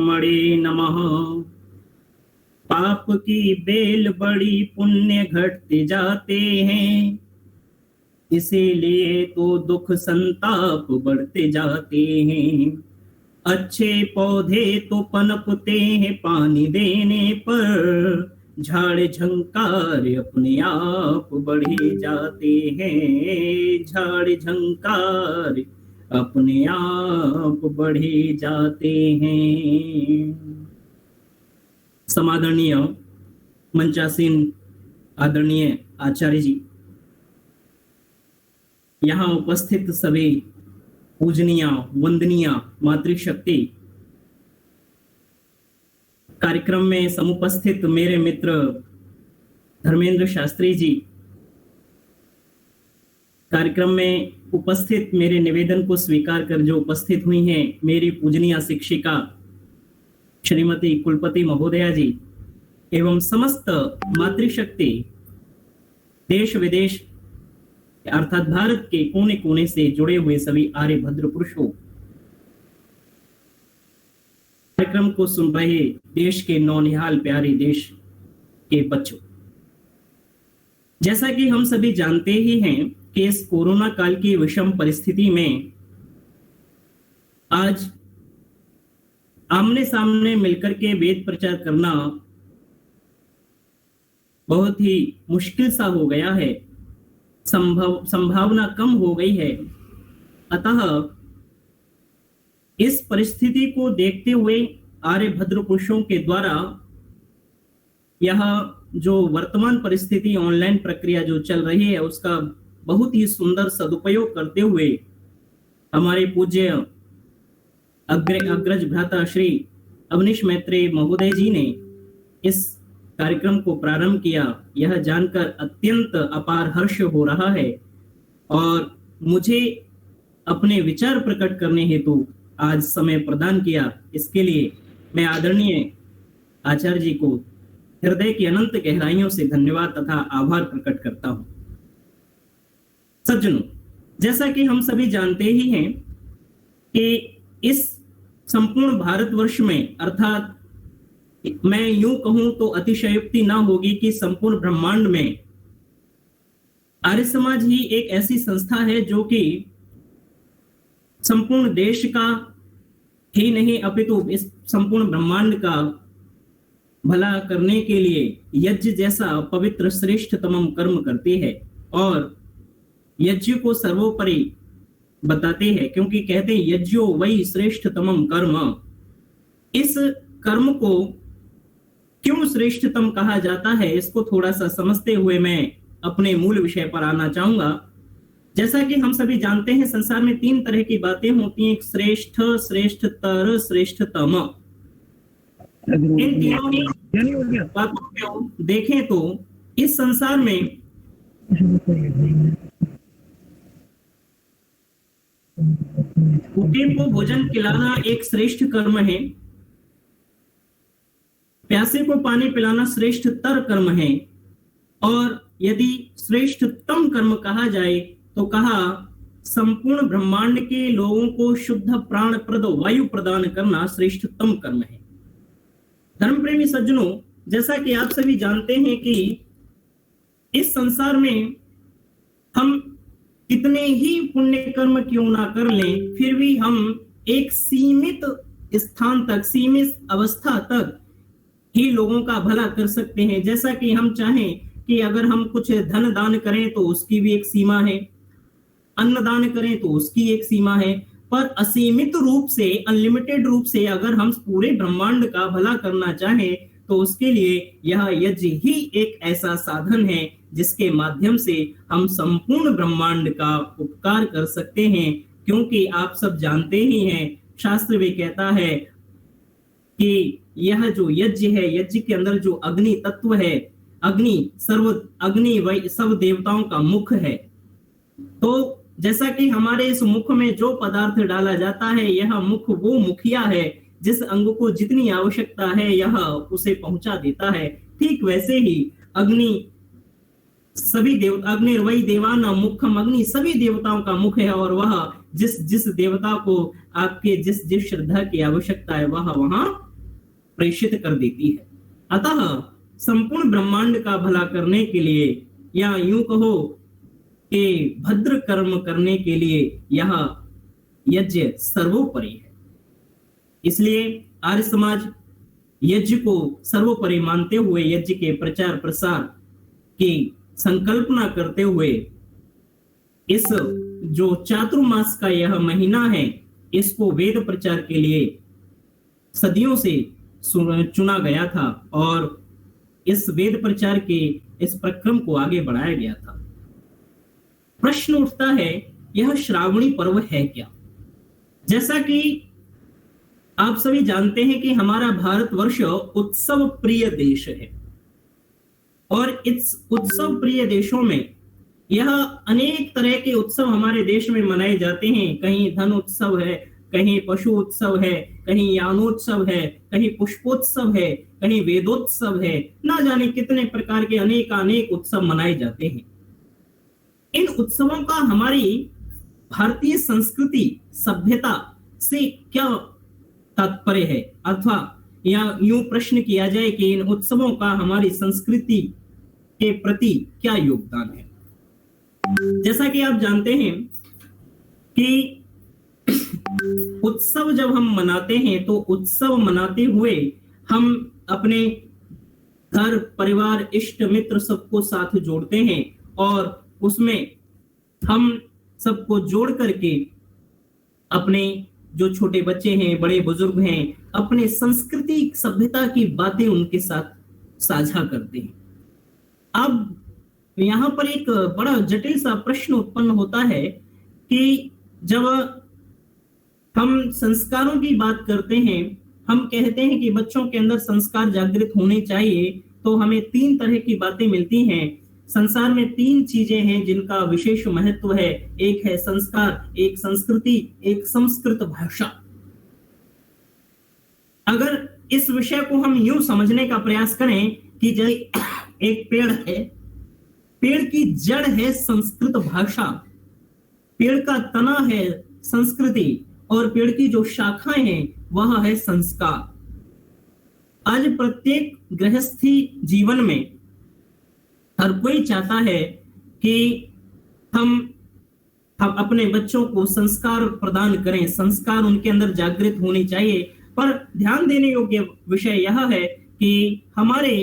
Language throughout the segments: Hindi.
मणि नमः। पाप की बेल बड़ी पुण्य घटते जाते हैं, इसीलिए तो दुख संताप बढ़ते जाते हैं। अच्छे पौधे तो पनपते हैं पानी देने पर, झाड़ झंकार अपने आप बढ़े जाते हैं, झाड़ झंकार अपने आप बढ़े जाते हैं। समादरणीय मंचासीन आदरणीय आचार्य जी, यहाँ उपस्थित सभी पूजनीय वंदनीय मातृशक्ति, कार्यक्रम में समुपस्थित मेरे मित्र धर्मेंद्र शास्त्री जी, कार्यक्रम में उपस्थित मेरे निवेदन को स्वीकार कर जो उपस्थित हुई हैं मेरी पूजनीय शिक्षिका श्रीमती कुलपति महोदया जी, एवं समस्त मातृशक्ति देश विदेश अर्थात भारत के कोने कोने से जुड़े हुए सभी आर्य भद्र पुरुषों, कार्यक्रम को सुन रहे देश के नौनिहाल प्यारे देश के बच्चों, जैसा कि हम सभी जानते ही हैं कि इस कोरोना काल की विषम परिस्थिति में आज आमने सामने मिलकर के वेद प्रचार करना बहुत ही मुश्किल सा हो गया है, संभावना कम हो गई है। अतः इस परिस्थिति को देखते हुए आर्य भद्र पुरुषों के द्वारा यह जो वर्तमान परिस्थिति ऑनलाइन प्रक्रिया जो चल रही है उसका बहुत ही सुंदर सदुपयोग करते हुए हमारे पूज्य अग्रज भ्राता श्री अवनीश मैत्रेय महोदय जी ने इस कार्यक्रम को प्रारंभ किया। यह जानकर अत्यंत अपार हर्ष हो रहा है और मुझे अपने विचार प्रकट करने हेतु आज समय प्रदान किया, इसके लिए मैं आदरणीय आचार्य जी को हृदय की अनंत गहराइयों से धन्यवाद तथा आभार प्रकट करता हूं। सज्जनों, जैसा कि हम सभी जानते ही हैं कि इस संपूर्ण भारतवर्ष में, अर्थात मैं यूं कहूं तो अतिशयोक्ति ना होगी कि संपूर्ण ब्रह्मांड में आर्य समाज ही एक ऐसी संस्था है जो कि संपूर्ण देश का ही नहीं अपितु इस संपूर्ण ब्रह्मांड का भला करने के लिए यज्ञ जैसा पवित्र श्रेष्ठतम कर्म करती है और यज्ञ को सर्वोपरि बताते हैं, क्योंकि कहते हैं यज्ञो वही श्रेष्ठतम कर्म। इस कर्म को क्यों श्रेष्ठतम कहा जाता है, इसको थोड़ा सा समझते हुए मैं अपने मूल विषय पर आना चाहूंगा। जैसा कि हम सभी जानते हैं संसार में तीन तरह की बातें होती हैं, श्रेष्ठ, श्रेष्ठतर, श्रेष्ठतम। इन तीनों बातों को देखें तो इस संसार में भूखे को भोजन खिलाना एक श्रेष्ठ कर्म है, प्यासे को पानी पिलाना श्रेष्ठतर कर्म है, और यदि श्रेष्ठतम कर्म कहा जाए तो कहा संपूर्ण ब्रह्मांड के लोगों को शुद्ध प्राणप्रद वायु प्रदान करना श्रेष्ठतम कर्म है। धर्म प्रेमी सज्जनों, जैसा कि आप सभी जानते हैं कि इस संसार में हम कितने ही पुण्य कर्म क्यों ना कर लें, फिर भी हम एक सीमित स्थान तक, सीमित अवस्था तक ही लोगों का भला कर सकते हैं। जैसा कि हम चाहें कि अगर हम कुछ धन दान करें तो उसकी भी एक सीमा है, अन्न दान करें तो उसकी एक सीमा है, पर असीमित रूप से, अनलिमिटेड रूप से अगर हम पूरे ब्रह्मांड का भला करना चाहें तो उसके लिए यह यज्ञ ही एक ऐसा साधन है जिसके माध्यम से हम संपूर्ण ब्रह्मांड का उपकार कर सकते हैं। क्योंकि आप सब जानते ही हैं, शास्त्र भी कहता है कि यह जो यज्ञ है, यज्ञ के अंदर जो अग्नि तत्व है, अग्नि वही सब देवताओं का मुख है। तो जैसा कि हमारे इस मुख में जो पदार्थ डाला जाता है, यह मुख वो मुखिया है, जिस अंग को जितनी आवश्यकता है यह उसे पहुंचा देता है। ठीक वैसे ही अग्नि सभी देवता, अग्निर्वै देवानां मुखम, अग्नि सभी देवताओं का मुख है और वह जिस जिस देवता को आपके जिस जिस श्रद्धा की आवश्यकता है वह वहां प्रेषित कर देती है। अतः संपूर्ण ब्रह्मांड का भला करने के लिए, या यूं कहो कि भद्र कर्म करने के लिए, यह यज्ञ सर्वोपरि है। इसलिए आर्य समाज यज्ञ को सर्वोपरि मानते हुए यज्ञ के प्रचार प्रसार की संकल्पना करते हुए इस जो चातुर्मास का यह महीना है, इसको वेद प्रचार के लिए सदियों से चुना गया था और इस वेद प्रचार के इस प्रक्रम को आगे बढ़ाया गया था। प्रश्न उठता है, यह श्रावणी पर्व है क्या? जैसा कि आप सभी जानते हैं कि हमारा भारतवर्ष उत्सव प्रिय देश है और इस उत्सव प्रिय देशों में यह अनेक तरह के उत्सव हमारे देश में मनाए जाते हैं। कहीं धन उत्सव है, कहीं पशु उत्सव है, कहीं यानोत्सव है, कहीं पुष्पोत्सव है, कहीं वेदोत्सव है, ना जाने कितने प्रकार के अनेक उत्सव मनाए जाते हैं। इन उत्सवों का हमारी भारतीय संस्कृति सभ्यता से क्या तात्पर्य है, अथवा या यूं प्रश्न किया जाए कि इन उत्सवों का हमारी संस्कृति के प्रति क्या योगदान है। जैसा कि आप जानते हैं कि उत्सव जब हम मनाते हैं तो उत्सव मनाते हुए हम अपने घर परिवार इष्ट मित्र सबको साथ जोड़ते हैं और उसमें हम सबको जोड़ करके अपने जो छोटे बच्चे हैं, बड़े बुजुर्ग हैं, अपने संस्कृति सभ्यता की बातें उनके साथ साझा करते हैं। अब यहाँ पर एक बड़ा जटिल सा प्रश्न उत्पन्न होता है कि जब हम संस्कारों की बात करते हैं, हम कहते हैं कि बच्चों के अंदर संस्कार जागृत होने चाहिए, तो हमें तीन तरह की बातें मिलती हैं। संसार में तीन चीजें हैं जिनका विशेष महत्व है। एक है संस्कार, एक संस्कृति, एक संस्कृत भाषा। अगर इस विषय को हम यूं समझने का प्रयास करें कि एक पेड़ है, पेड़ की जड़ है संस्कृत भाषा, पेड़ का तना है संस्कृति और पेड़ की जो शाखाएं हैं वह है संस्कार। आज प्रत्येक गृहस्थी जीवन में हर कोई चाहता है कि हम अपने बच्चों को संस्कार प्रदान करें, संस्कार उनके अंदर जागृत होने चाहिए। पर ध्यान देने योग्य विषय यह है कि हमारे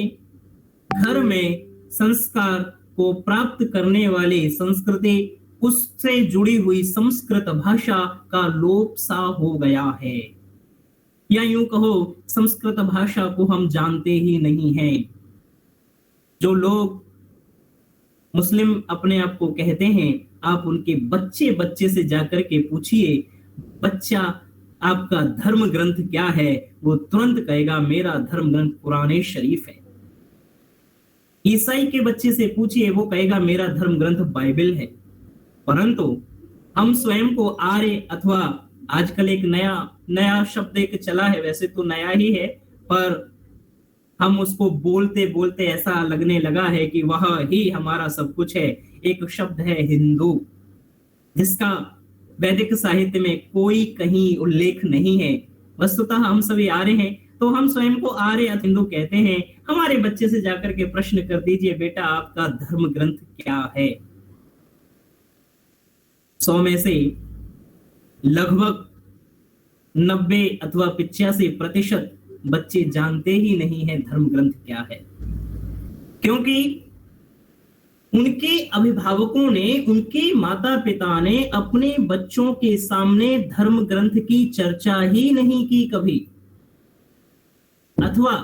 घर में संस्कार को प्राप्त करने वाली संस्कृति, उससे जुड़ी हुई संस्कृत भाषा का लोप सा हो गया है, या यूं कहो संस्कृत भाषा को हम जानते ही नहीं हैं। जो लोग मुस्लिम अपने आप को कहते हैं, आप उनके बच्चे से जाकर के पूछिए, बच्चा आपका धर्म ग्रंथ क्या है, वो तुरंत कहेगा मेरा धर्म ग्रंथ कुरान शरीफ है। ईसाई के बच्चे से पूछिए, वो कहेगा मेरा धर्म ग्रंथ बाइबल है। परंतु हम स्वयं को आर्य, अथवा आजकल एक नया शब्द एक चला है, वैसे तो नया ही है, पर हम उसको बोलते बोलते ऐसा लगने लगा है कि वह ही हमारा सब कुछ है। एक शब्द है हिंदू, जिसका वैदिक साहित्य में कोई कहीं उल्लेख नहीं है। वस्तुतः हम सभी आर्य हैं, तो हम स्वयं को आर्य अथवा हिंदू कहते हैं। हमारे बच्चे से जाकर के प्रश्न कर दीजिए, बेटा आपका धर्म ग्रंथ क्या है? 100 में से लगभग 90 अथवा 85% बच्चे जानते ही नहीं है धर्म ग्रंथ क्या है, क्योंकि उनके अभिभावकों ने, उनके माता पिता ने अपने बच्चों के सामने धर्म ग्रंथ की चर्चा ही नहीं की कभी, अथवा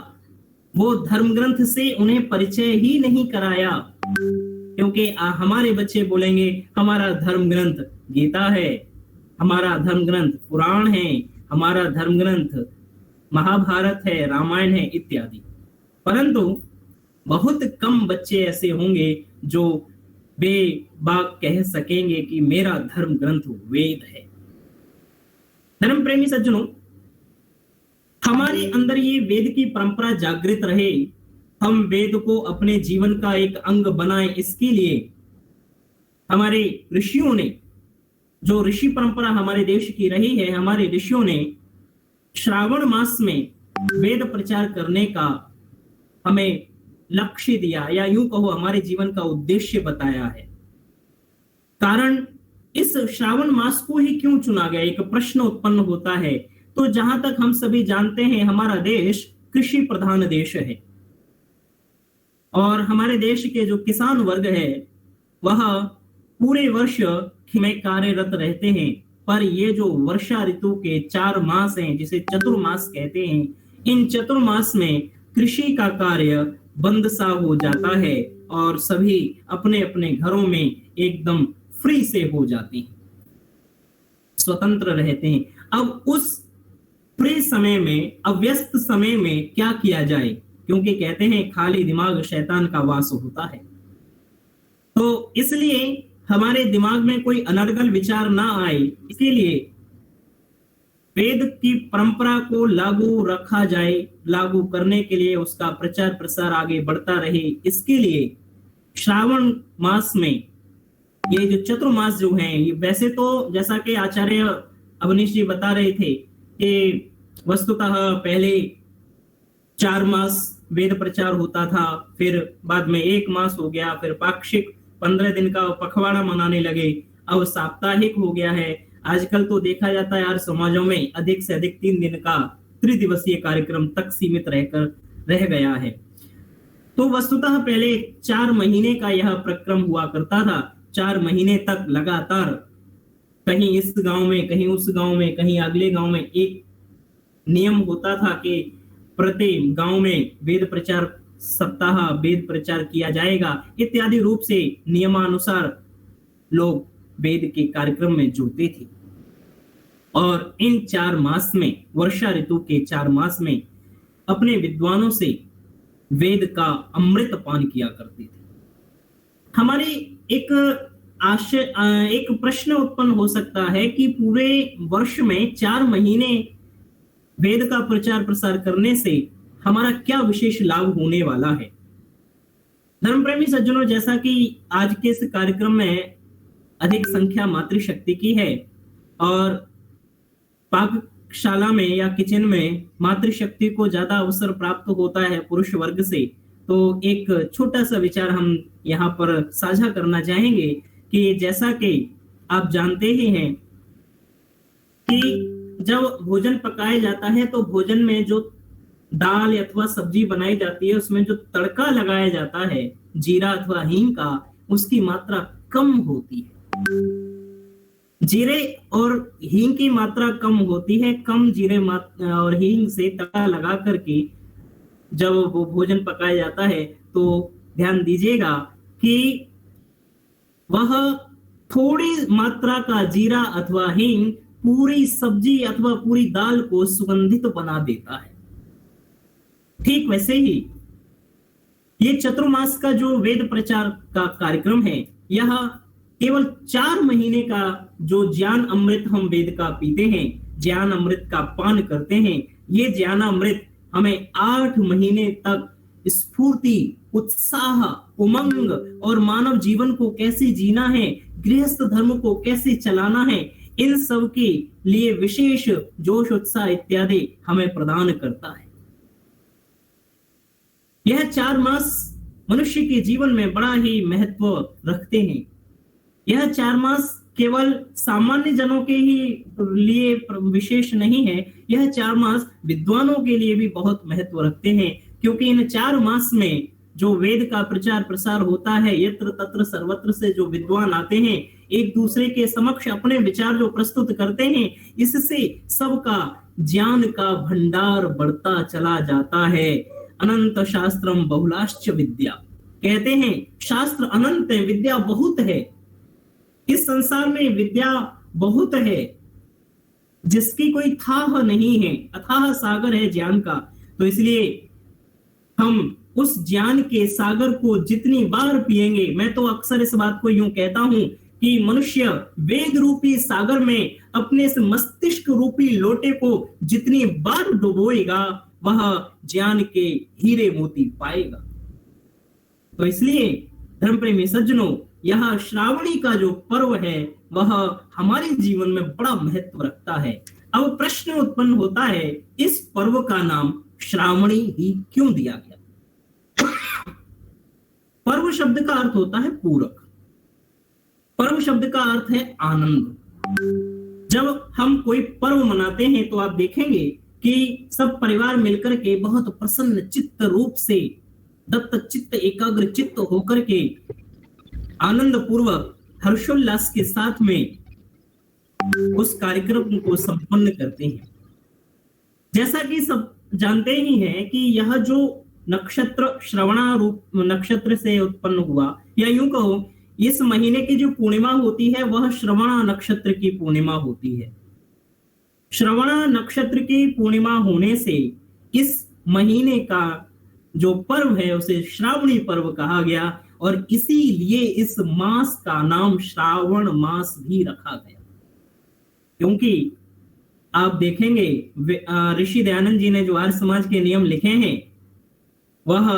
वो धर्म ग्रंथ से उन्हें परिचय ही नहीं कराया। क्योंकि हमारे बच्चे बोलेंगे हमारा धर्म ग्रंथ गीता है, हमारा धर्म ग्रंथ पुराण है, हमारा धर्म ग्रंथ महाभारत है, रामायण है इत्यादि। परंतु बहुत कम बच्चे ऐसे होंगे जो बेबाक कह सकेंगे कि मेरा धर्म ग्रंथ वेद है। धर्म प्रेमी सज्जनों, हमारे अंदर ये वेद की परंपरा जागृत रहे, हम वेद को अपने जीवन का एक अंग बनाएं, इसके लिए हमारे ऋषियों ने, जो ऋषि परंपरा हमारे देश की रही है, हमारे ऋषियों ने श्रावण मास में वेद प्रचार करने का हमें लक्ष्य दिया, या यूं कहो हमारे जीवन का उद्देश्य बताया है। कारण इस श्रावण मास को ही क्यों चुना गया, एक प्रश्न उत्पन्न होता है। तो जहां तक हम सभी जानते हैं, हमारा देश कृषि प्रधान देश है और हमारे देश के जो किसान वर्ग है वह पूरे वर्ष में कार्यरत रहते हैं। पर ये जो वर्षा ऋतु के 4 मास हैं, जिसे चतुर्मास कहते हैं, इन चतुर्मास में कृषि का कार्य बंद सा हो जाता है और सभी अपने अपने घरों में एकदम फ्री से हो जाते हैं, स्वतंत्र रहते हैं। अब उस फ्री समय में, अव्यस्त समय में क्या किया जाए, क्योंकि कहते हैं खाली दिमाग शैतान का वास होता है। तो इसलिए हमारे दिमाग में कोई अनर्गल विचार ना आए, इसीलिए वेद की परंपरा को लागू रखा जाए, लागू करने के लिए उसका प्रचार प्रसार आगे बढ़ता रहे। इसके लिए श्रावण मास में ये जो चतुर्मास जो हैं, ये वैसे तो जैसा कि आचार्य अवनीश जी बता रहे थे कि वस्तुतः पहले 4 मास वेद प्रचार होता था, फिर बाद में 1 मास हो गया, फिर पाक्षिक 15 दिन का पखवाड़ा मनाने लगे, अब साप्ताहिक हो गया है। आजकल तो देखा जाता है यार समाजों में अधिक से अधिक 3 दिन का त्रिदिवसीय कार्यक्रम तक सीमित रह गया है। तो वस्तुतः पहले 4 महीने का यह प्रक्रम हुआ करता था। 4 महीने तक लगातार कहीं इस गांव में, कहीं उस गांव में, कहीं अगले गांव में एक नियम होता था कि प्रति गांव में वेद प्रचार सप्ताह वेद प्रचार किया जाएगा, इत्यादि रूप से नियमानुसार लोग वेद के कार्यक्रम में जुड़ते थे। और इन 4 मास में, वर्षा ऋतु के 4 मास में अपने विद्वानों से वेद का अमृत पान किया करते थे। हमारे एक प्रश्न उत्पन्न हो सकता है कि पूरे वर्ष में 4 महीने वेद का प्रचार प्रसार करने से हमारा क्या विशेष लाभ होने वाला है। धर्म प्रेमी सज्जनों, जैसा कि आज के इस कार्यक्रम में अधिक संख्या मातृशक्ति की है और पाकशाला में या किचन में मातृशक्ति को ज्यादा अवसर प्राप्त होता है पुरुष वर्ग से, तो एक छोटा सा विचार हम यहाँ पर साझा करना चाहेंगे कि जैसा कि आप जानते ही हैं कि जब भोजन पकाया जाता है तो भोजन में जो दाल अथवा सब्जी बनाई जाती है उसमें जो तड़का लगाया जाता है जीरा अथवा हींग का, उसकी मात्रा कम होती है। जीरे और हींग की मात्रा कम होती है। कम जीरे और हींग से तड़का लगा करके जब वो भोजन पकाया जाता है तो ध्यान दीजिएगा कि वह थोड़ी मात्रा का जीरा अथवा हींग पूरी सब्जी अथवा पूरी दाल को सुगंधित बना देता है। ठीक वैसे ही ये चतुर्मास का जो वेद प्रचार का कार्यक्रम है, यह केवल 4 महीने का जो ज्ञान अमृत हम वेद का पीते हैं, ज्ञान अमृत का पान करते हैं, ये ज्ञान अमृत हमें 8 महीने तक स्फूर्ति, उत्साह, उमंग और मानव जीवन को कैसे जीना है, गृहस्थ धर्म को कैसे चलाना है, इन सब के लिए विशेष जोश उत्साह इत्यादि हमें प्रदान करता है। यह 4 मास मनुष्य के जीवन में बड़ा ही महत्व रखते हैं। यह 4 मास केवल सामान्य जनों के ही लिए विशेष नहीं है, यह 4 मास विद्वानों के लिए भी बहुत महत्व रखते हैं, क्योंकि इन 4 मास में जो वेद का प्रचार प्रसार होता है, यत्र तत्र सर्वत्र से जो विद्वान आते हैं, एक दूसरे के समक्ष अपने विचार जो प्रस्तुत करते हैं, इससे सबका ज्ञान का भंडार बढ़ता चला जाता है। अनंत शास्त्रम बहुलाश्च विद्या, कहते हैं शास्त्र अनंत है, विद्या बहुत है। इस संसार में विद्या बहुत है जिसकी कोई थाह नहीं है, अथाह सागर है ज्ञान का। तो इसलिए हम उस ज्ञान के सागर को जितनी बार पिएंगे, मैं तो अक्सर इस बात को यूं कहता हूं कि मनुष्य वेद रूपी सागर में अपने इस मस्तिष्क रूपी लोटे को जितनी बार डुबोएगा, वह ज्ञान के हीरे मोती पाएगा। तो इसलिए धर्म प्रेमी सज्जनों, यह श्रावणी का जो पर्व है वह हमारे जीवन में बड़ा महत्व रखता है। अब प्रश्न उत्पन्न होता है, इस पर्व का नाम श्रावणी ही क्यों दिया गया? पर्व शब्द का अर्थ होता है पूरक। पर्व शब्द का अर्थ है आनंद। जब हम कोई पर्व मनाते हैं तो आप देखेंगे कि सब परिवार मिलकर के बहुत प्रसन्न चित्त रूप से, दत्त चित्त, एकाग्र चित्त होकर के आनंद पूर्वक हर्षोल्लास के साथ में उस कार्यक्रम को संपन्न करते हैं। जैसा कि सब जानते ही हैं कि यह जो नक्षत्र श्रवणा रूप नक्षत्र से उत्पन्न हुआ, या यूं कहो इस महीने की जो पूर्णिमा होती है वह श्रवणा नक्षत्र की पूर्णिमा होती है। श्रवणा नक्षत्र की पूर्णिमा होने से इस महीने का जो पर्व है उसे श्रावणी पर्व कहा गया, और इसीलिए इस मास का नाम श्रावण मास भी रखा गया। क्योंकि आप देखेंगे ऋषि दयानंद जी ने जो आर्य समाज के नियम लिखे हैं, वह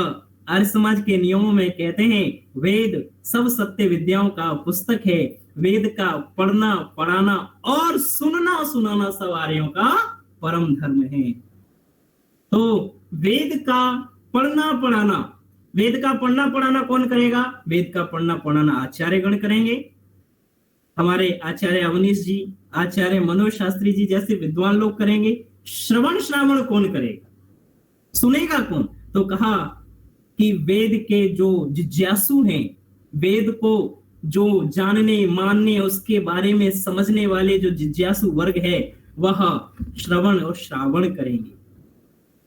आर्य समाज के नियमों में कहते हैं वेद सब सत्य विद्याओं का पुस्तक है, वेद का पढ़ना पढ़ाना और सुनना सुनाना सब आर्यों का परम धर्म है। तो वेद का पढ़ना पढ़ाना, वेद का पढ़ना पढ़ाना कौन करेगा? वेद का पढ़ना पढ़ाना आचार्य गण करेंगे। हमारे आचार्य अवनीश जी, आचार्य मनोज शास्त्री जी जैसे विद्वान लोग करेंगे। श्रवण श्रावण कौन करेगा? सुनेगा कौन? तो कहा कि वेद के जो जिज्ञासु हैं, वेद को जो जानने मानने उसके बारे में समझने वाले जो जिज्ञासु वर्ग है वह श्रवण और श्रावण करेंगे।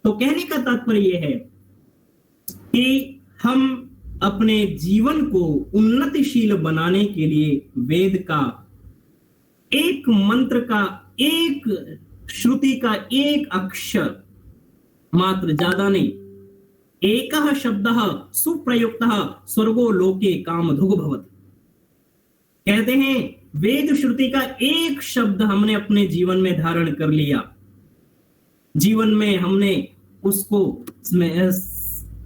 तो कहने का तात्पर्य यह है कि हम अपने जीवन को उन्नतिशील बनाने के लिए वेद का एक मंत्र का, एक श्रुति का एक अक्षर मात्र, ज्यादा नहीं, एकः शब्दः सुप्रयुक्तः स्वर्गो लोके कामधुग् भवति। कहते हैं वेद श्रुति का एक शब्द हमने अपने जीवन में धारण कर लिया, जीवन में हमने उसको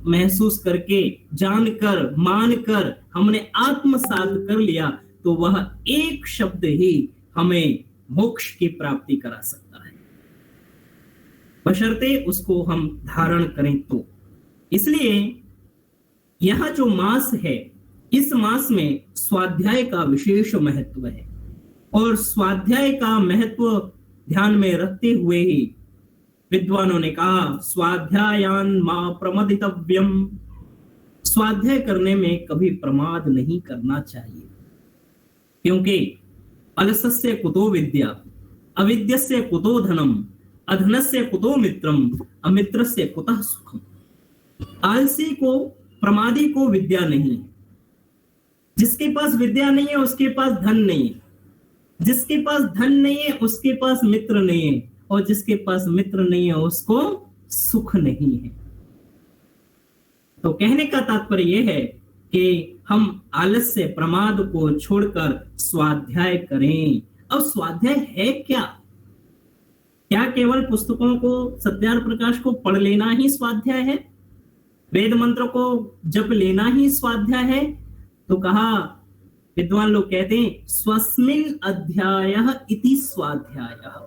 महसूस करके, जानकर, मानकर हमने आत्मसात कर लिया, तो वह एक शब्द ही हमें मोक्ष की प्राप्ति करा सकता है, बशर्ते उसको हम धारण करें तो। इसलिए यह जो मास है, इस मास में स्वाध्याय का विशेष महत्व है, और स्वाध्याय का महत्व ध्यान में रखते हुए ही विद्वानों ने कहा स्वाध्यायान मा प्रमदितव्यम, स्वाध्याय करने में कभी प्रमाद नहीं करना चाहिए। क्योंकि अलसस्य कुतो विद्या, अविद्यस्य कुतो धनम, अधनस्य कुतो मित्रम, अमित्रस्य कुतः सुखम। आलसी को, प्रमादी को विद्या नहीं है। जिसके पास विद्या नहीं है उसके पास धन नहीं है, जिसके पास धन नहीं है उसके पास मित्र नहीं है, और जिसके पास मित्र नहीं है उसको सुख नहीं है। तो कहने का तात्पर्य यह है कि हम आलस्य, प्रमाद को छोड़कर स्वाध्याय करें। अब स्वाध्याय है क्या? क्या केवल पुस्तकों को, सत्यार प्रकाश को पढ़ लेना ही स्वाध्याय है? वेद मंत्र को जप लेना ही स्वाध्याय है? तो कहा विद्वान लोग कहते हैं स्वस्मिन अध्यायः इति स्वाध्यायः।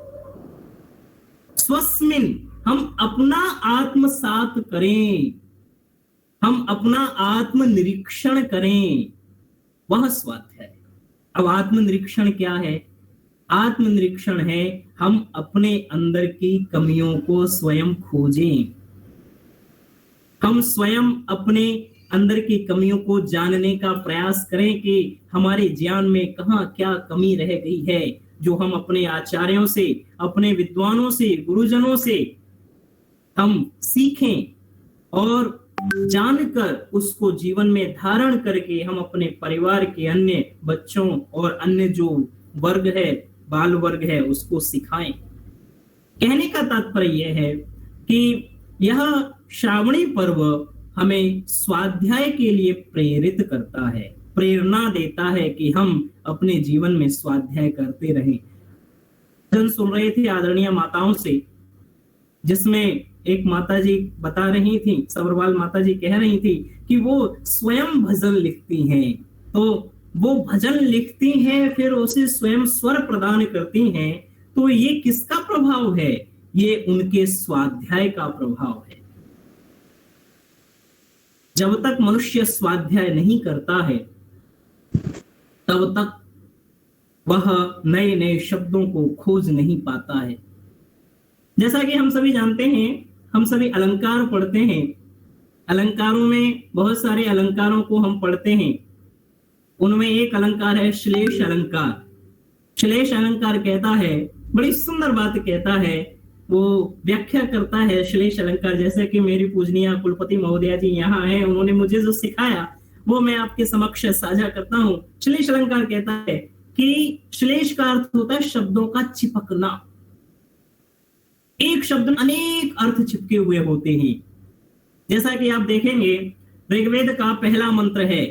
स्वस्मिन, हम अपना आत्मसात करें, हम अपना आत्मनिरीक्षण करें, वह स्वाध्याय। अब आत्मनिरीक्षण क्या है? आत्मनिरीक्षण है हम अपने अंदर की कमियों को स्वयं खोजें, हम स्वयं अपने अंदर की कमियों को जानने का प्रयास करें कि हमारे ज्ञान में कहाँ क्या कमी रह गई है, जो हम अपने आचार्यों से, अपने विद्वानों से, गुरुजनों से हम सीखें और जानकर उसको जीवन में धारण करके हम अपने परिवार के अन्य बच्चों और अन्य जो वर्ग है, बाल वर्ग है, उसको सिखाएं। कहने का तात्पर्य यह है कि यह श्रावणी पर्व हमें स्वाध्याय के लिए प्रेरित करता है, प्रेरणा देता है कि हम अपने जीवन में स्वाध्याय करते रहें। जन सुन रहे थे आदरणीय माताओं से, जिसमें एक माता जी बता रही थी, सब्रवाल माता जी कह रही थी कि वो स्वयं भजन लिखती हैं। तो वो भजन लिखती हैं, फिर उसे स्वयं स्वर प्रदान करती हैं। तो ये किसका प्रभाव है? ये उनके स्वाध्याय का प्रभाव है। जब तक मनुष्य स्वाध्याय नहीं करता है तब तक वह नए नए शब्दों को खोज नहीं पाता है। जैसा कि हम सभी जानते हैं, हम सभी अलंकार पढ़ते हैं, अलंकारों में बहुत सारे अलंकारों को हम पढ़ते हैं। उनमें एक अलंकार है श्लेष अलंकार। श्लेष अलंकार कहता है, बड़ी सुंदर बात कहता है, वो व्याख्या करता है श्लेष अलंकार। जैसे कि मेरी पूजनीय कुलपति महोदया जी यहाँ हैं, उन्होंने मुझे जो सिखाया वो मैं आपके समक्ष साझा करता हूँ। श्लेष अलंकार कहता है कि श्लेष का अर्थ होता है शब्दों का चिपकना। एक शब्द में अनेक अर्थ चिपके हुए होते हैं। जैसा कि आप देखेंगे, ऋग्वेद का पहला मंत्र है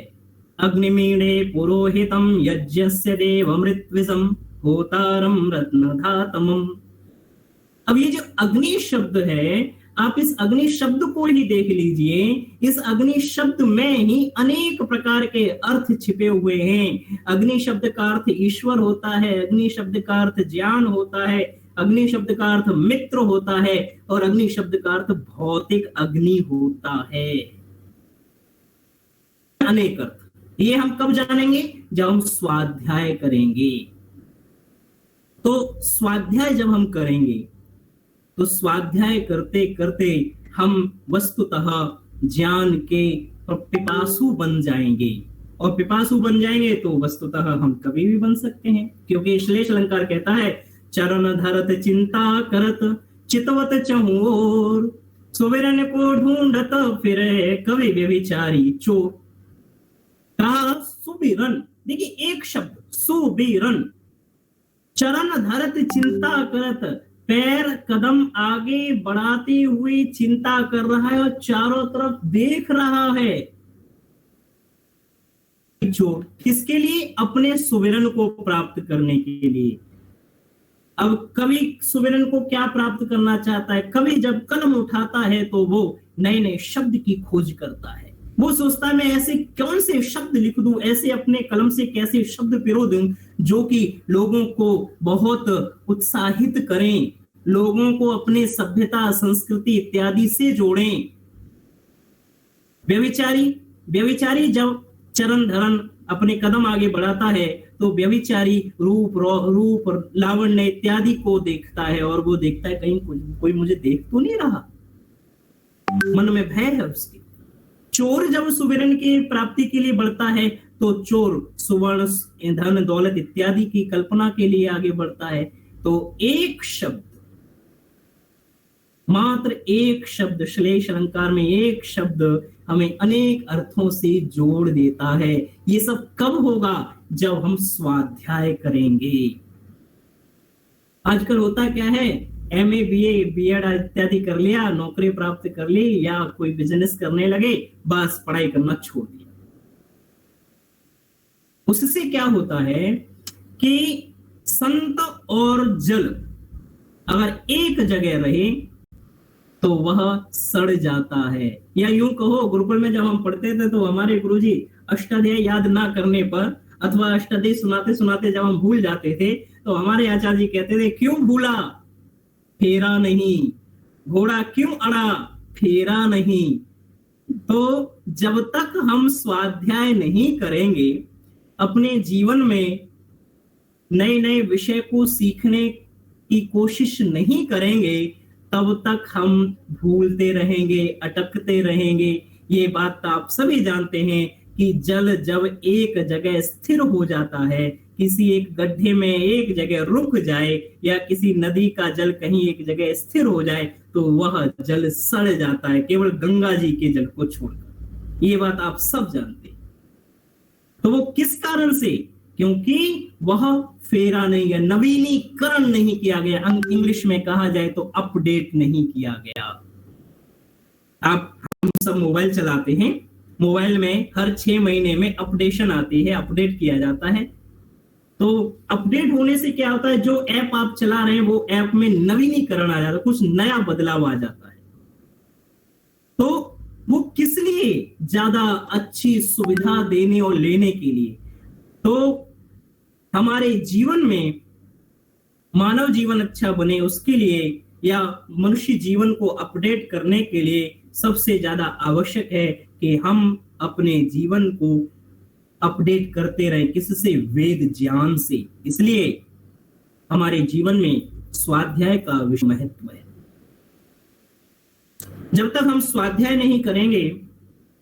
अग्निमीणे पुरोहितम यज्ञस्य देवमृत्विजम होतारम रत्नधातमम। अब ये जो अग्नि शब्द है, आप इस अग्नि शब्द को ही देख लीजिए। इस अग्नि शब्द में ही अनेक प्रकार के अर्थ छिपे हुए हैं। अग्नि शब्द का अर्थ ईश्वर होता है, अग्नि शब्द का अर्थ ज्ञान होता है, अग्नि शब्द का अर्थ मित्र होता है, और अग्नि शब्द का अर्थ भौतिक अग्नि होता है। अनेक अर्थ ये हम कब जानेंगे? जब हम स्वाध्याय करेंगे। तो स्वाध्याय जब हम करेंगे तो स्वाध्याय करते करते हम वस्तुतः ज्ञान के पिपासु बन जाएंगे, और पिपासु बन जाएंगे तो वस्तुतः हम कभी भी बन सकते हैं। क्योंकि श्लेष अलंकार कहता है चरण धरत चिंता करत चितवत चहुओर, सुविरन को ढूंढत फिरे कवि व्यभिचारी चोर। कहा सुबिरन, देखिए एक शब्द सुबिरन, चरण धरत चिंता करत, पैर कदम आगे बढ़ाते हुए चिंता कर रहा है और चारों तरफ देख रहा है। चोर किसके लिए? अपने सुविरन को प्राप्त करने के लिए। अब कवि सुविरन को क्या प्राप्त करना चाहता है? कवि जब कलम उठाता है तो वो नए नए शब्द की खोज करता है। वो सोचता है मैं ऐसे कौन से शब्द लिख दूं, ऐसे अपने कलम से कैसे शब्द पिरो दूं जो कि लोगों को बहुत उत्साहित करें, लोगों को अपने सभ्यता संस्कृति इत्यादि से जोड़ें। व्यभिचारी जब चरण धरण अपने कदम आगे बढ़ाता है तो व्यभिचारी रूप लावण्य इत्यादि को देखता है, और वो देखता है कहीं कोई मुझे देख तो नहीं रहा, मन में भय है उसके। चोर जब सुविरन की प्राप्ति के लिए बढ़ता है तो चोर सुवर्ण धन दौलत इत्यादि की कल्पना के लिए आगे बढ़ता है। तो एक शब्द, मात्र एक शब्द, श्लेष अलंकार में एक शब्द हमें अनेक अर्थों से जोड़ देता है। ये सब कब होगा? जब हम स्वाध्याय करेंगे। आजकल होता क्या है, एमए बीए बीएड इत्यादि कर लिया, नौकरी प्राप्त कर ली या कोई बिजनेस करने लगे, बस पढ़ाई करना छोड़ दिया। उससे क्या होता है कि संत और जल अगर एक जगह रहे तो वह सड़ जाता है। या यूं कहो, गुरुकुल में जब हम पढ़ते थे तो हमारे गुरुजी अष्टाध्याय याद ना करने पर अथवा अष्टाध्याय सुनाते सुनाते जब हम भूल जाते थे तो हमारे आचार्य जी कहते थे, क्यों भूला? फेरा नहीं। घोड़ा क्यों अड़ा? फेरा नहीं। तो जब तक हम स्वाध्याय नहीं करेंगे, अपने जीवन में नए नए विषय को सीखने की कोशिश नहीं करेंगे, तब तक हम भूलते रहेंगे, अटकते रहेंगे। ये बात तो आप सभी जानते हैं कि जल जब एक जगह स्थिर हो जाता है, किसी एक गड्ढे में एक जगह रुक जाए या किसी नदी का जल कहीं एक जगह स्थिर हो जाए तो वह जल सड़ जाता है, केवल गंगा जी के जल को छोड़कर। ये बात आप सब जानते हैं। तो वो किस कारण से? क्योंकि वह फेरा नहीं है, नवीनीकरण नहीं किया गया, इंग्लिश में कहा जाए तो अपडेट नहीं किया गया। हम सब मोबाइल चलाते हैं, मोबाइल में हर 6 महीने में अपडेशन आती है, अपडेट किया जाता है। तो अपडेट होने से क्या होता है, जो ऐप आप चला रहे हैं वो ऐप में नवीनीकरण आ जाता है, कुछ नया बदलाव आ जाता है। तो वो किस लिए? ज्यादा अच्छी सुविधा देने और लेने के लिए। तो हमारे जीवन में मानव जीवन अच्छा बने उसके लिए या मनुष्य जीवन को अपडेट करने के लिए सबसे ज्यादा आवश्यक है कि हम अपने जीवन को अपडेट करते रहें, किससे? वेद ज्ञान से। इसलिए हमारे जीवन में स्वाध्याय का विशेष महत्व है। जब तक हम स्वाध्याय नहीं करेंगे,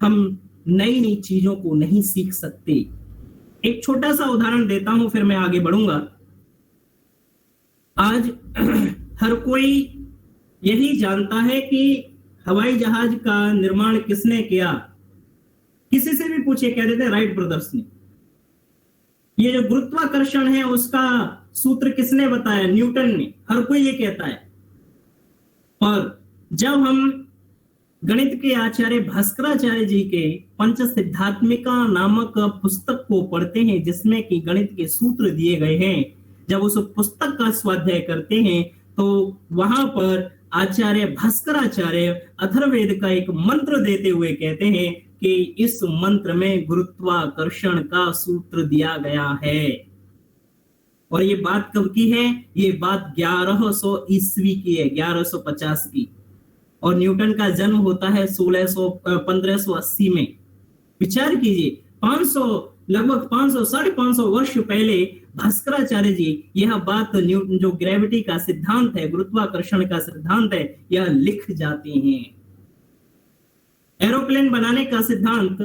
हम नई नई चीजों को नहीं सीख सकते। एक छोटा सा उदाहरण देता हूं, फिर मैं आगे बढ़ूंगा। आज हर कोई यही जानता है कि हवाई जहाज का निर्माण किसने किया। किसी से भी पूछे, कह देते राइट ब्रदर्स ने। ये जो गुरुत्वाकर्षण है उसका सूत्र किसने बताया? न्यूटन ने। हर कोई ये कहता है। और जब हम गणित के आचार्य भास्कराचार्य जी के पंच सिद्धात्मिका नामक पुस्तक को पढ़ते हैं, जिसमें कि गणित के सूत्र दिए गए हैं, जब उस पुस्तक का स्वाध्याय करते हैं तो वहां पर आचार्य भास्कराचार्य अथर्ववेद का एक मंत्र देते हुए कहते हैं कि इस मंत्र में गुरुत्वाकर्षण का सूत्र दिया गया है। और ये बात कब की है? ये बात 1100 ईस्वी की है, 1150 की। और न्यूटन का जन्म होता है 1580 में। विचार कीजिए, 500 लगभग 500 550 वर्ष पहले भास्कराचार्य जी यह बात न्यूटन जो ग्रेविटी का सिद्धांत है, गुरुत्वाकर्षण का सिद्धांत है, यह लिख जाते हैं। एरोप्लेन बनाने का सिद्धांत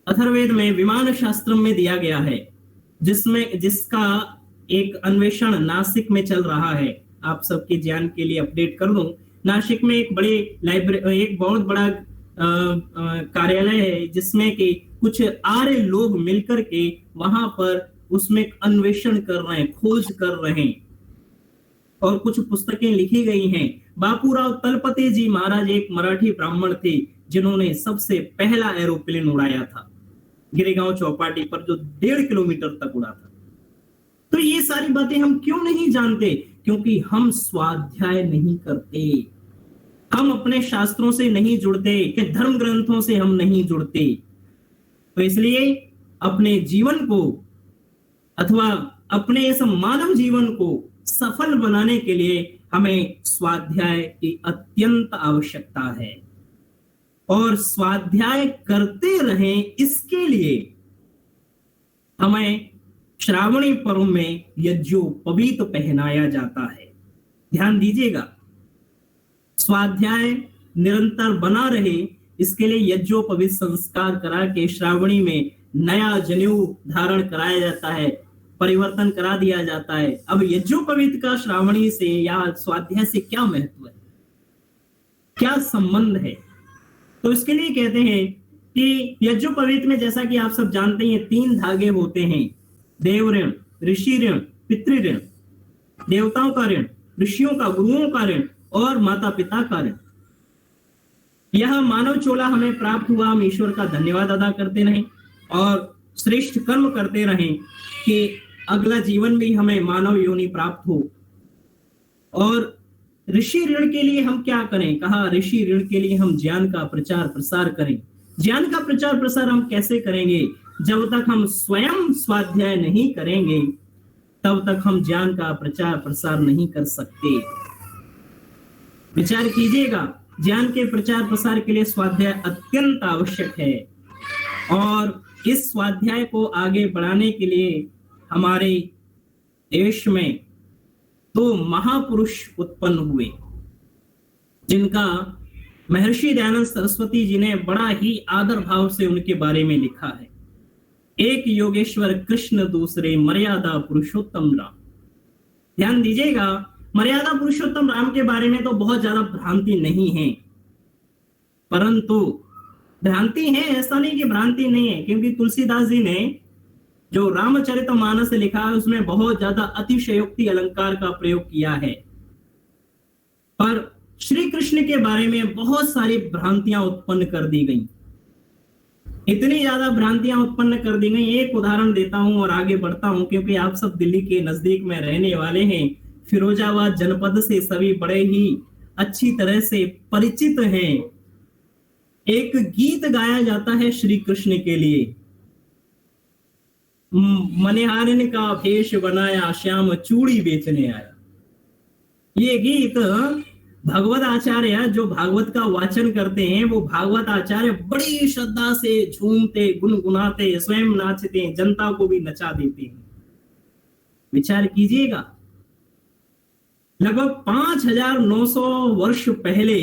अथर्ववेद में विमान शास्त्र में दिया गया है, जिसका एक अन्वेषण नासिक में चल रहा है। आप सबके ज्ञान के लिए अपडेट कर दूं, नासिक में एक बड़ी लाइब्रेरी, एक बहुत बड़ा कार्यालय है, जिसमें कि कुछ आर्य लोग मिलकर के वहां पर उसमें अन्वेषण कर रहे हैं, खोज कर रहे हैं, और कुछ पुस्तकें लिखी गई हैं। बापूराव तलपते जी महाराज एक मराठी ब्राह्मण थे, जिन्होंने सबसे पहला एरोप्लेन उड़ाया था गिरेगांव चौपाटी पर, जो 1.5 किलोमीटर तक उड़ा था। तो ये सारी बातें हम क्यों नहीं जानते? क्योंकि हम स्वाध्याय नहीं करते, हम अपने शास्त्रों से नहीं जुड़ते, धर्म ग्रंथों से हम नहीं जुड़ते। तो इसलिए अपने जीवन को अथवा अपने इस मानव जीवन को सफल बनाने के लिए हमें स्वाध्याय की अत्यंत आवश्यकता है। और स्वाध्याय करते रहें, इसके लिए हमें श्रावणी पर्व में यज्ञोपवीत पहनाया जाता है। ध्यान दीजिएगा, स्वाध्याय निरंतर बना रहे, इसके लिए यज्ञोपवीत संस्कार करा के श्रावणी में नया जनेऊ धारण कराया जाता है, परिवर्तन करा दिया जाता है। अब यज्ञोपवीत का श्रावणी से या स्वाध्याय से क्या महत्व है, क्या संबंध है? तो इसके लिए कहते हैं कि यज्ञोपवीत में, जैसा कि आप सब जानते हैं, 3 धागे होते हैं, देव ऋण, ऋषि ऋण, पितृ ऋण। देवताओं का ऋण, ऋषियों का, गुरुओं का ऋण और माता पिता का ऋण। यह मानव चोला हमें प्राप्त हुआ, हम ईश्वर का धन्यवाद अदा करते रहें और श्रेष्ठ कर्म करते रहें कि अगला जीवन भी हमें मानव योनि प्राप्त हो। और ऋषि ऋण के लिए हम क्या करें? कहा ऋषि ऋण के लिए हम ज्ञान का प्रचार प्रसार करें। ज्ञान का प्रचार प्रसार हम कैसे करेंगे? जब तक हम स्वयं स्वाध्याय नहीं करेंगे, तब तक हम ज्ञान का प्रचार प्रसार नहीं कर सकते। विचार कीजिएगा, ज्ञान के प्रचार प्रसार के लिए स्वाध्याय अत्यंत आवश्यक है। और इस स्वाध्याय को आगे बढ़ाने के लिए हमारे देश में 2 महापुरुष उत्पन्न हुए, जिनका महर्षि दयानंद सरस्वती जी ने बड़ा ही आदर भाव से उनके बारे में लिखा है। एक योगेश्वर कृष्ण, दूसरे मर्यादा पुरुषोत्तम राम। ध्यान दीजिएगा, मर्यादा पुरुषोत्तम राम के बारे में तो बहुत ज्यादा भ्रांति नहीं है, परंतु भ्रांति है ऐसा नहीं कि भ्रांति नहीं है, क्योंकि तुलसीदास जी ने जो रामचरितमानस लिखा है उसमें बहुत ज्यादा अतिशयोक्ति अलंकार का प्रयोग किया है। पर श्री कृष्ण के बारे में बहुत सारी भ्रांतियां उत्पन्न कर दी गई, इतनी ज्यादा भ्रांतियां उत्पन्न कर दी गई। एक उदाहरण देता हूं और आगे बढ़ता हूं, क्योंकि आप सब दिल्ली के नजदीक में रहने वाले हैं, फिरोजाबाद जनपद से सभी बड़े ही अच्छी तरह से परिचित हैं। एक गीत गाया जाता है श्री कृष्ण के लिए, मनिहारिन का भेष बनाया, श्याम चूड़ी बेचने आया। ये गीत भागवत आचार्य जो भागवत का वाचन करते हैं, वो भागवत आचार्य बड़ी श्रद्धा से झूमते, गुनगुनाते, स्वयं नाचते, जनता को भी नचा देते हैं। विचार कीजिएगा, लगभग 5900 वर्ष पहले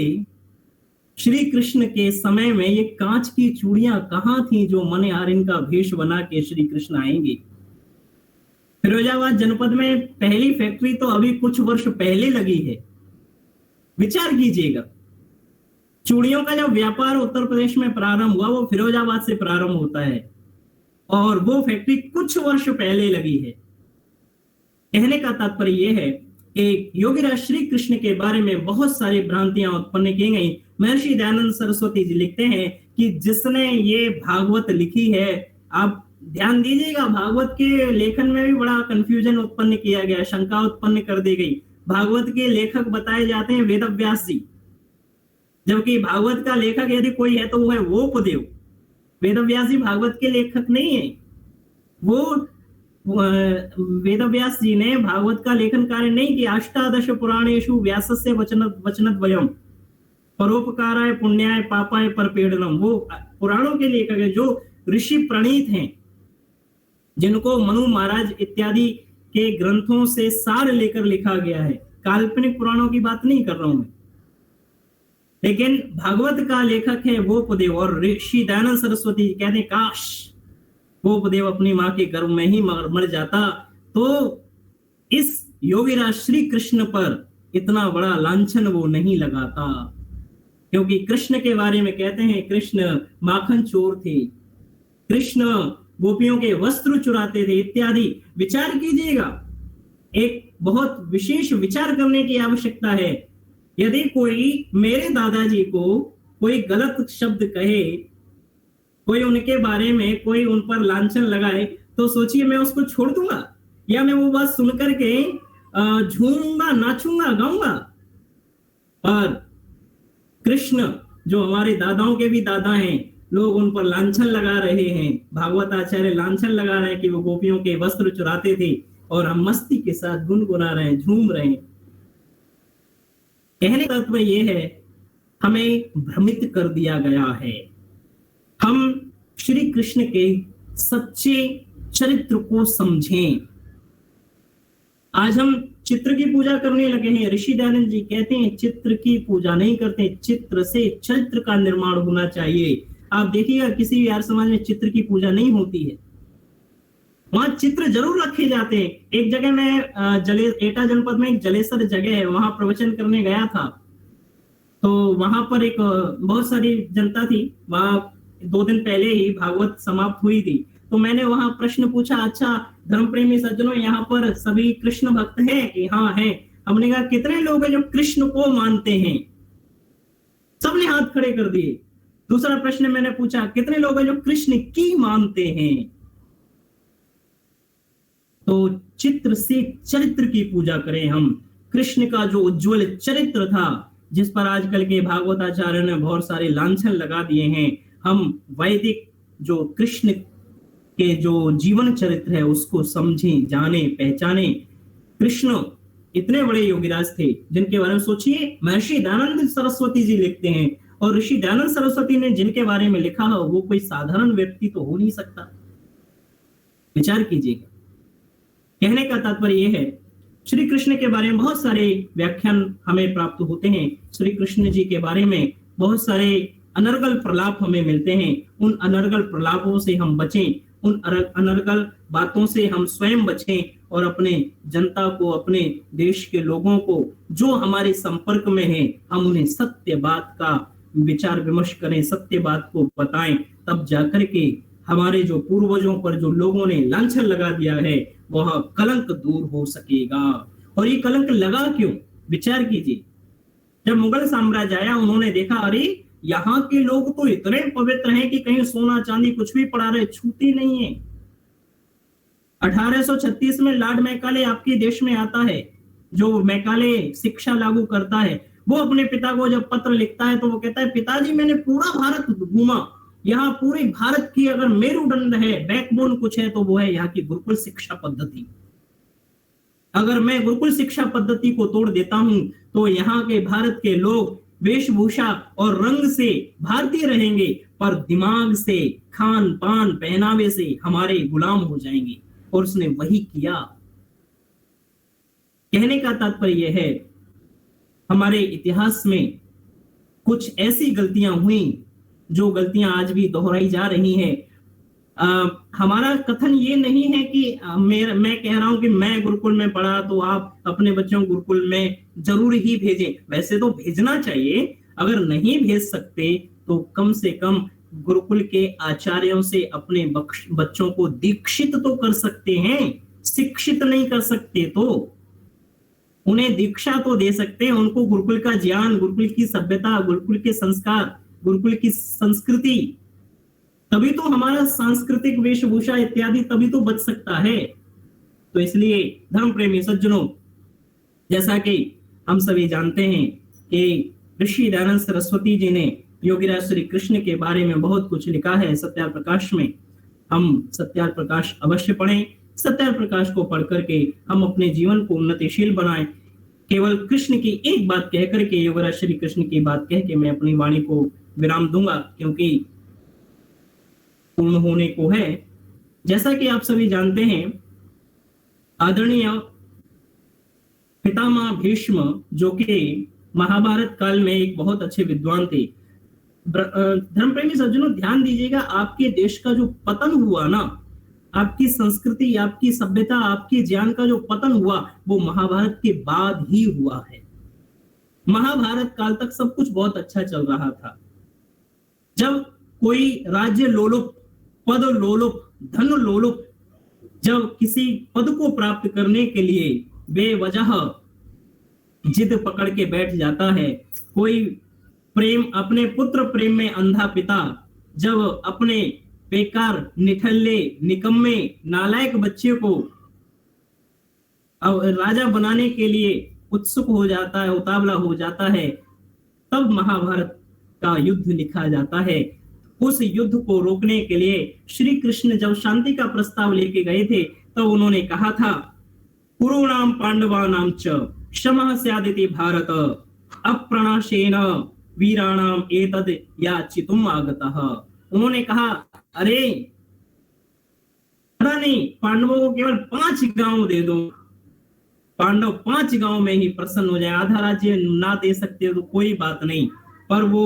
श्री कृष्ण के समय में ये कांच की चूड़ियां कहां थी जो मनयारिन का भेष बना के श्री कृष्ण आएंगे। फिरोजाबाद जनपद में पहली फैक्ट्री तो अभी कुछ वर्ष पहले लगी है। विचार कीजिएगा, चूड़ियों का जब व्यापार उत्तर प्रदेश में प्रारंभ हुआ, वो फिरोजाबाद से प्रारंभ होता है और वो फैक्ट्री कुछ वर्ष पहले लगी है। कहने का तात्पर्य यह है कि योगीराज श्री कृष्ण के बारे में बहुत सारी भ्रांतियां उत्पन्न की गई। महर्षि दयानंद सरस्वती जी लिखते हैं कि जिसने ये भागवत लिखी है, आप ध्यान दीजिएगा, भागवत के लेखन में भी बड़ा कंफ्यूजन उत्पन्न किया गया, शंका उत्पन्न कर दी गई। भागवत के लेखक बताए जाते हैं वेद व्यास जी, जबकि भागवत का लेखक यदि कोई है तो वो है वोपदेव। वेद व्यास जी भागवत के लेखक नहीं है। वो वेद व्यास जी ने भागवत का लेखन कार्य नहीं किया। अष्टादश पुराणेषु व्यासस्य वचनद्वयम् परोपकाराय पुण्याय पापाय परपीडनम, वो पुराणों के लेखक है जो ऋषि प्रणीत हैं, जिनको मनु महाराज इत्यादि के ग्रंथों से सार लेकर लिखा गया है। काल्पनिक पुराणों की बात नहीं कर रहा हूं मैं, लेकिन भागवत का लेखक है वोपदेव। और ऋषि दयानंद सरस्वती कहते हैं काश वोपदेव अपनी मां के गर्भ में ही मर जाता तो इस योगीराज श्री कृष्ण पर इतना बड़ा लांछन वो नहीं लगाता। क्योंकि कृष्ण के बारे में कहते हैं कृष्ण माखन चोर थे, कृष्ण गोपियों के वस्त्र चुराते थे इत्यादि। विचार कीजिएगा, एक बहुत विशेष विचार करने की आवश्यकता है। यदि कोई मेरे दादाजी को कोई गलत शब्द कहे, कोई उनके बारे में कोई उन पर लांछन लगाए, तो सोचिए मैं उसको छोड़ दूंगा या मैं वो बात सुन करके झूमूंगा, नाचूंगा, गाऊंगा। पर कृष्ण जो हमारे दादाओं के भी दादा हैं, लोग उन पर लांछन लगा रहे हैं। भागवत आचार्य लांछन लगा रहे हैं कि वो गोपियों के वस्त्र चुराते थे और हम मस्ती के साथ गुनगुना रहे हैं, झूम रहे हैं। कहने का तत्व ये है, हमें भ्रमित कर दिया गया है। हम श्री कृष्ण के सच्चे चरित्र को समझें। आज हम चित्र की पूजा करने लगे हैं। ऋषि दयानंद जी कहते हैं चित्र की पूजा नहीं करते, चित्र से चरित्र का निर्माण होना चाहिए। आप देखिएगा किसी भी आर्य समाज में चित्र की पूजा नहीं होती है, वहां चित्र जरूर रखे जाते हैं। एक जगह मैं एटा जनपद में एक जलेसर जगह है, वहां प्रवचन करने गया था। तो वहां पर एक बहुत सारी जनता थी, वहां 2 दिन पहले ही भागवत समाप्त हुई थी। तो मैंने वहां प्रश्न पूछा, अच्छा धर्म प्रेमी सज्जनों, यहाँ पर सभी कृष्ण भक्त हैं कि हाँ हैं? हमने कहा कितने लोग हैं जो कृष्ण को मानते हैं? सबने हाथ खड़े कर दिए। दूसरा प्रश्न मैंने पूछा, कितने लोग हैं जो कृष्ण की मानते हैं? तो चित्र से चरित्र की पूजा करें हम। कृष्ण का जो उज्जवल चरित्र था, जिस पर आजकल के भागवताचार्य ने बहुत सारे लांछन लगा दिए हैं, हम वैदिक जो कृष्ण के जो जीवन चरित्र है उसको समझें, जाने, पहचाने। कृष्ण इतने बड़े योगीराज थे जिनके बारे में सोचिए, महर्षि दयानंद सरस्वती जी लिखते हैं, और ऋषि दयानंद सरस्वती ने जिनके बारे में लिखा है वो कोई साधारण व्यक्ति तो हो नहीं सकता। विचार कीजिएगा। कहने का तात्पर्य यह है, श्री कृष्ण के बारे में बहुत सारे व्याख्यान हमें प्राप्त होते हैं। श्री कृष्ण जी के बारे में बहुत सारे अनर्गल प्रलाप हमें मिलते हैं। उन अनर्गल प्रलापों से हम बचें, उन अनर्गल बातों से हम स्वयं बचें और अपने जनता को, अपने देश के लोगों को जो हमारे संपर्क में है, हम उन्हें सत्य बात का विचार विमर्श करें, सत्य बात को बताएं। तब जाकर के हमारे जो पूर्वजों पर जो लोगों ने लांछन लगा दिया है वह कलंक दूर हो सकेगा। और ये कलंक लगा क्यों? विचार कीजिए। जब मुगल साम्राज्य आया, उन्होंने देखा अरे यहाँ के लोग तो इतने पवित्र हैं कि कहीं सोना चांदी कुछ भी पड़ा रहे छूती नहीं है। 1836 में लॉर्ड मैकाले आपके देश में आता है, जो मैकाले शिक्षा लागू करता है। वो अपने पिता को जब पत्र लिखता है तो वो कहता है, पिताजी मैंने पूरा भारत घूमा, यहाँ पूरे भारत की अगर मेरुदंड है, बैकबोन कुछ है तो वो है यहाँ की गुरुकुल शिक्षा पद्धति। अगर मैं गुरुकुल शिक्षा पद्धति को तोड़ देता हूं तो यहाँ के भारत के लोग वेशभूषा और रंग से भारतीय रहेंगे, पर दिमाग से, खान पान पहनावे से हमारे गुलाम हो जाएंगे। और उसने वही किया। कहने का तात्पर्य यह है, हमारे इतिहास में कुछ ऐसी गलतियां हुई जो गलतियां आज भी दोहराई जा रही हैं। हमारा कथन ये नहीं है कि मैं कह रहा हूं कि मैं गुरुकुल में पढ़ा तो आप अपने बच्चों को गुरुकुल में जरूर ही भेजें। वैसे तो भेजना चाहिए, अगर नहीं भेज सकते तो कम से कम गुरुकुल के आचार्यों से अपने बच्चों को दीक्षित तो कर सकते हैं। शिक्षित नहीं कर सकते तो उन्हें दीक्षा तो दे सकते हैं। उनको गुरुकुल का ज्ञान, गुरुकुल की सभ्यता, गुरुकुल के संस्कार, गुरुकुल की संस्कृति, तभी तो हमारा सांस्कृतिक वेशभूषा इत्यादि तभी तो बच सकता है। तो इसलिए धर्म प्रेमी सज्जनों, जैसा कि हम सभी जानते हैं कि ऋषि दयानंद सरस्वती जी ने योगीराज श्री कृष्ण के बारे में बहुत कुछ लिखा है सत्यार प्रकाश में। हम सत्यार प्रकाश अवश्य पढ़ें। सत्यार प्रकाश को पढ़ करके हम अपने जीवन को उन्नतिशील बनाएं। केवल कृष्ण की एक बात कह करके, योगीराज श्री कृष्ण की बात कह के मैं अपनी वाणी को विराम दूंगा, क्योंकि पूर्ण होने को है। जैसा कि आप सभी जानते हैं, आदरणीय पितामह भीष्म जो कि महाभारत काल में एक बहुत अच्छे विद्वान थे। धर्मप्रेमी सज्जनों ध्यान दीजिएगा, आपके देश का जो पतन हुआ ना, आपकी संस्कृति, आपकी सभ्यता, आपके ज्ञान का जो पतन हुआ वो महाभारत के बाद ही हुआ है। महाभारत काल तक सब कुछ बहुत अच्छा चल रहा था। जब कोई राज्य लोलुप, पद लोलुप, धन लोलुप जब किसी पद को प्राप्त करने के लिए बेवजह जिद पकड़ के बैठ जाता है, कोई प्रेम, अपने पुत्र प्रेम में अंधा पिता जब अपने बेकार, निठल्ले, निकम्मे, नालायक बच्चे को राजा बनाने के लिए उत्सुक हो जाता है, उतावला हो जाता है, तब महाभारत का युद्ध लिखा जाता है। उस युद्ध को रोकने के लिए श्री कृष्ण जब शांति का प्रस्ताव लेके गए थे, तब उन्होंने कहा था, कुरुणाम पांडवानाम च क्षमः स्यादिति भारत अप्रणाशेन वीराणाम एतद याचितुम आगतः। उन्होंने कहा, अरे नहीं, पांडवों को केवल 5 गांव दे दो, पांडव 5 गांव में ही प्रसन्न हो जाए। आधा राज्य ना दे सकते तो कोई बात नहीं, पर वो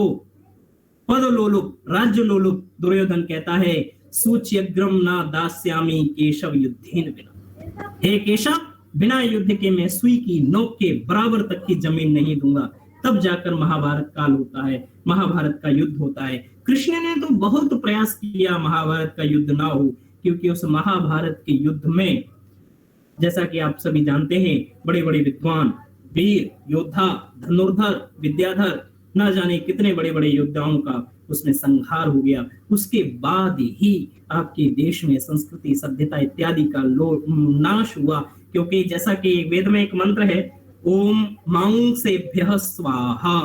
पद लोलुप, राज्य लोलुप दुर्योधन कहता है, सूच्यग्रम ना दास्यामी केशव युद्धेन बिना। हे केशव, बिना युद्ध के मैं सुई की नोक के बराबर तक की जमीन नहीं दूंगा। तब जाकर महाभारत काल होता है, महाभारत का युद्ध होता है। कृष्ण ने तो बहुत प्रयास किया महाभारत का युद्ध ना हो, क्योंकि उस महाभारत के युद्ध में, जैसा कि आप सभी जानते हैं, बड़े बड़े विद्वान, वीर, योद्धा, धनुर्धर, विद्याधर, ना जाने कितने बड़े बड़े योद्धाओं का उसमें संहार हो गया। उसके बाद ही आपके देश में संस्कृति, सभ्यता इत्यादि का नाश हुआ। क्योंकि जैसा कि वेद में एक मंत्र है, ओम मांसेभ्यः स्वाहा।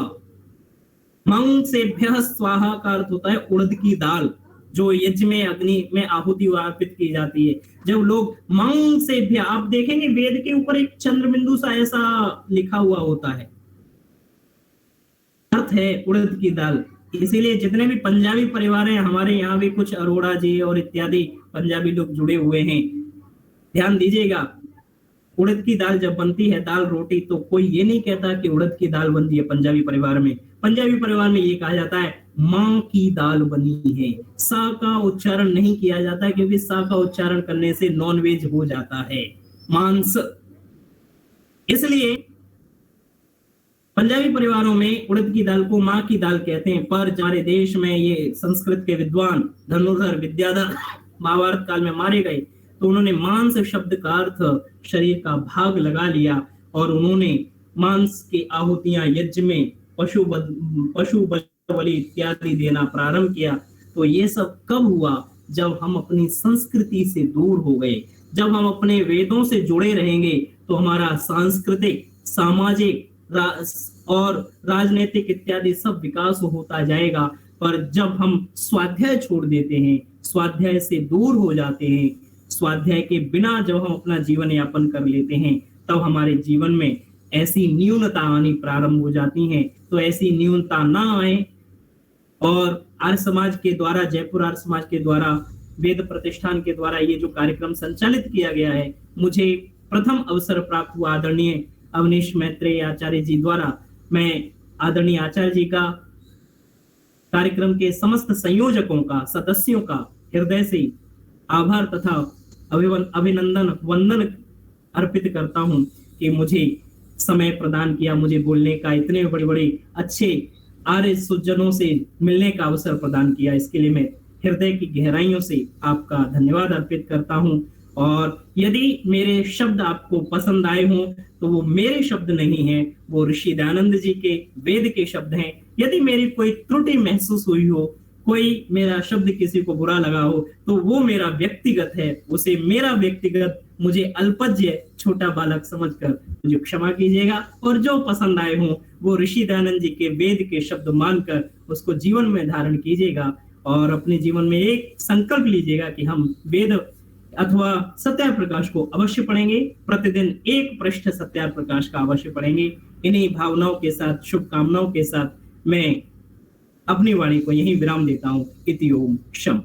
मांसेभ्यः स्वाहा का अर्थ होता है उड़द की दाल, जो यज्ञ में, अग्नि में आहुति अर्पित की जाती है। जब लोग मांसेभ्य, आप देखेंगे वेद के ऊपर एक चंद्र बिंदु सा ऐसा लिखा हुआ होता है, अर्थ है उड़द की दाल। इसीलिए जितने भी पंजाबी परिवार हैं, हमारे यहाँ भी कुछ अरोड़ा जी और इत्यादि पंजाबी लोग जुड़े हुए हैं, ध्यान दीजिएगा। उड़द की दाल जब बनती है, दाल रोटी, तो कोई ये नहीं कहता कि उड़द की दाल बनती है पंजाबी परिवार में। पंजाबी परिवार में ये कहा जाता है माँ की दाल बनी है। सा का उच्चारण नहीं किया जाता है, क्योंकि सा का उच्चारण करने से नॉनवेज हो जाता है, मांस। इसलिए पंजाबी परिवारों में उड़द की दाल को माँ की दाल कहते हैं। पर हमारे देश में ये संस्कृत के विद्वान धनुर्धर, विद्याधर महाभारत काल में मारे गए, तो उन्होंने मांस शब्द का अर्थ शरीर का भाग लगा लिया और उन्होंने मांस की आहुतियां यज्ञ में पशु बलि इत्यादि देना प्रारंभ किया। तो ये सब कब हुआ? जब हम अपनी संस्कृति से दूर हो गए। जब हम अपने वेदों से जुड़े रहेंगे तो हमारा सांस्कृतिक, सामाजिक और राजनीतिक इत्यादि सब विकास होता जाएगा। पर जब हम स्वाध्याय छोड़ देते हैं, स्वाध्याय से दूर हो जाते हैं, स्वाध्याय के बिना जब हम अपना जीवन यापन कर लेते हैं, तब हमारे जीवन में ऐसी न्यूनता आनी प्रारंभ हो जाती है। तो ऐसी न्यूनता ना आए और आर्य समाज के द्वारा, जयपुर आर्य समाज के द्वारा, वेद प्रतिष्ठान के द्वारा ये जो कार्यक्रम संचालित किया गया है, मुझे प्रथम अवसर प्राप्त हुआ आदरणीय अवनीश मैत्रेय आचार्य जी द्वारा। मैं आदरणीय आचार्य जी का, कार्यक्रम के समस्त संयोजकों का, सदस्यों का हृदय से आभार तथा अभिनंदन वंदन अर्पित करता हूं कि मुझे समय प्रदान किया, मुझे बोलने का, इतने बड़े बड़े अच्छे आर्य सुजनों से मिलने का अवसर प्रदान किया। इसके लिए मैं हृदय की गहराइयों से आपका धन्यवाद अर्पित करता हूं। और यदि मेरे शब्द आपको पसंद आए हों तो वो मेरे शब्द नहीं हैं, वो ऋषि दयानंद जी के वेद के शब्द हैं। यदि मेरी कोई त्रुटि महसूस हुई हो, कोई मेरा शब्द किसी को बुरा लगा हो, तो वो मेरा व्यक्तिगत है, उसे मेरा व्यक्तिगत, मुझे अल्पज्य छोटा बालक समझकर मुझे क्षमा कीजिएगा। और जो पसंद आए हों वो ऋषि दयानंद जी के वेद के शब्द मानकर उसको जीवन में धारण कीजिएगा और अपने जीवन में एक संकल्प लीजिएगा कि हम वेद अथवा सत्यार्थ प्रकाश को अवश्य पढ़ेंगे, प्रतिदिन एक पृष्ठ सत्यार्थ प्रकाश का अवश्य पढ़ेंगे। इन्हीं भावनाओं के साथ, शुभकामनाओं के साथ मैं अपनी वाणी को यहीं विराम देता हूं। इति ओम शम।